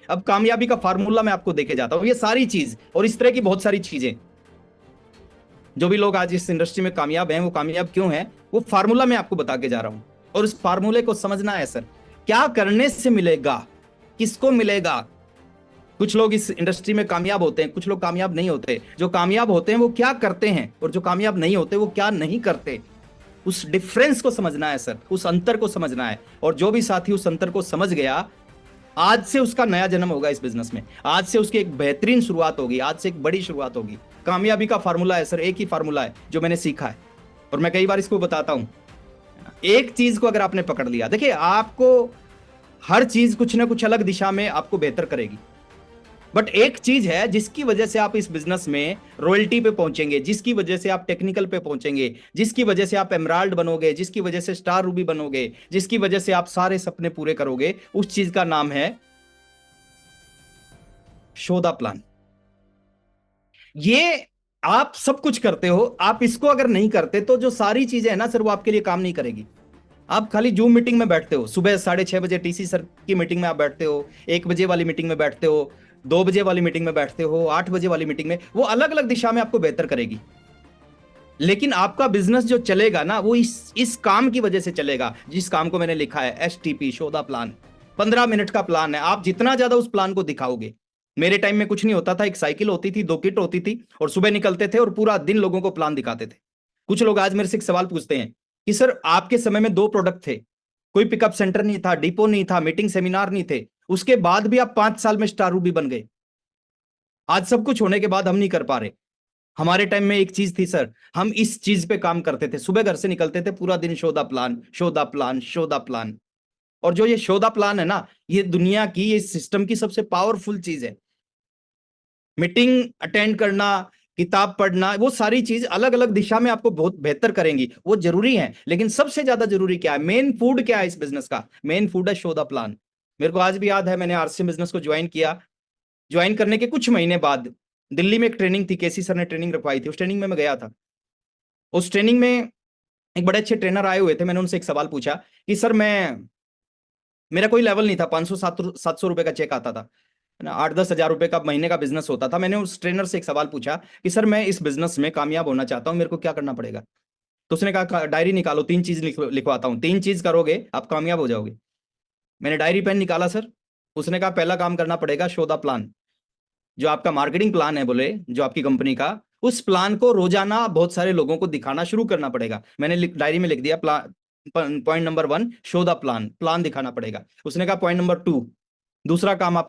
अब कामयाबी का फार्मूला मैं आपको देके जाता हूं, ये सारी चीज और इस तरह की बहुत सारी चीजें। जो भी लोग आज इस इंडस्ट्री में कामयाब हैं वो कामयाब क्यों हैं, वो फार्मूला मैं आपको बता के जा रहा हूं। और उस फार्मूले को समझना है सर, क्या करने से मिलेगा, किसको मिलेगा। कुछ लोग इस इंडस्ट्री में कामयाब होते हैं, कुछ लोग कामयाब नहीं होते। जो कामयाब होते हैं वो क्या करते हैं, और जो कामयाब नहीं होते वो क्या नहीं करते। उस डिफरेंस को समझना है सर, उस अंतर को समझना है। और जो भी साथी उस अंतर को समझ गया, आज से उसका नया जन्म होगा इस बिजनेस में। आज से उसकी एक बेहतरीन शुरुआत होगी, आज से एक बड़ी शुरुआत होगी। कामयाबी का फार्मूला है सर, एक ही फार्मूला है जो मैंने सीखा है, और मैं कई बार इसको बताता हूं। एक चीज को अगर आपने पकड़ लिया, देखिए आपको हर चीज कुछ ना कुछ अलग दिशा में आपको बेहतर करेगी, बट एक चीज है जिसकी वजह से आप इस बिजनेस में रॉयल्टी पे पहुंचेंगे, जिसकी वजह से आप टेक्निकल पे पहुंचेंगे, जिसकी वजह से आप एमराल्ड बनोगे, जिसकी वजह से स्टार रूबी बनोगे, जिसकी वजह से आप सारे सपने पूरे करोगे, उस चीज का नाम है शो द प्लान। ये आप सब कुछ करते हो, आप इसको अगर नहीं करते तो जो सारी चीजें है ना सर, वो आपके लिए काम नहीं करेगी। आप खाली जूम मीटिंग में बैठते हो, सुबह 6:30 बजे टीसी सर की मीटिंग में आप बैठते हो, 1 बजे वाली मीटिंग में बैठते हो, 2 बजे वाली मीटिंग में बैठते हो, 8 बजे वाली मीटिंग में, वो अलग अलग दिशा में आपको बेहतर करेगी। लेकिन आपका बिजनेस जो चलेगा ना, वो इस काम की वजह से चलेगा, जिस काम को मैंने लिखा है STP, show the plan. 15 minute का प्लान है, आप जितना ज्यादा उस प्लान को दिखाओगे। मेरे टाइम में कुछ नहीं होता था, एक साइकिल होती थी, 2 किट होती थी, और सुबह निकलते थे और पूरा दिन लोगों को प्लान दिखाते थे। कुछ लोग आज मेरे से एक सवाल पूछते हैं कि सर आपके समय में 2 प्रोडक्ट थे, कोई पिकअप सेंटर नहीं था, डिपो नहीं था, मीटिंग सेमिनार नहीं थे, उसके बाद भी आप 5 साल में स्टार रूबी बन गए। आज सब कुछ होने के बाद हम नहीं कर पा रहे। हमारे टाइम में एक चीज थी सर, हम इस चीज पे काम करते थे, सुबह घर से निकलते थे, पूरा दिन show the plan, show the plan, show the plan. और जो ये शो द प्लान है ना, ये दुनिया की, ये सिस्टम की सबसे पावरफुल चीज है। मीटिंग अटेंड करना, किताब पढ़ना, वो सारी चीज अलग अलग दिशा में आपको बहुत बेहतर करेंगी, वो जरूरी है। लेकिन सबसे ज्यादा जरूरी क्या है, मेन फूड क्या है इस बिजनेस का, मेन फूड है शो द प्लान। मेरे को आज भी याद है, मैंने RCM बिजनेस को ज्वाइन किया। ज्वाइन करने के कुछ महीने बाद दिल्ली में एक ट्रेनिंग थी, केसी सर ने ट्रेनिंग रखवाई थी, उस ट्रेनिंग में मैं गया था। उस ट्रेनिंग में एक बड़े अच्छे ट्रेनर आए हुए थे। मैंने उनसे एक सवाल पूछा कि सर, मेरा कोई लेवल नहीं था, 500-700 रुपए का चेक आता था ना, 8-10 हज़ार रुपए का महीने का बिजनेस होता था। मैंने उस ट्रेनर से एक सवाल पूछा कि सर मैं इस बिजनेस में कामयाब होना चाहता हूं, मेरे को क्या करना पड़ेगा। तो उसने कहा डायरी निकालो, 3 चीज लिखवाता हूँ, 3 चीज करोगे आप कामयाब हो जाओगे। मैंने डायरी पेन निकाला सर। उसने कहा पहला काम करना पड़ेगा शो द प्लान। जो आपका मार्केटिंग प्लान है, बोले जो आपकी कंपनी का, उस प्लान को रोजाना बहुत सारे लोगों को दिखाना शुरू करना पड़ेगा। मैंने डायरी में लिख दिया, point number 1 show the plan, plan दिखाना पड़ेगा। उसने कहा पॉइंट नंबर 2, दूसरा काम आप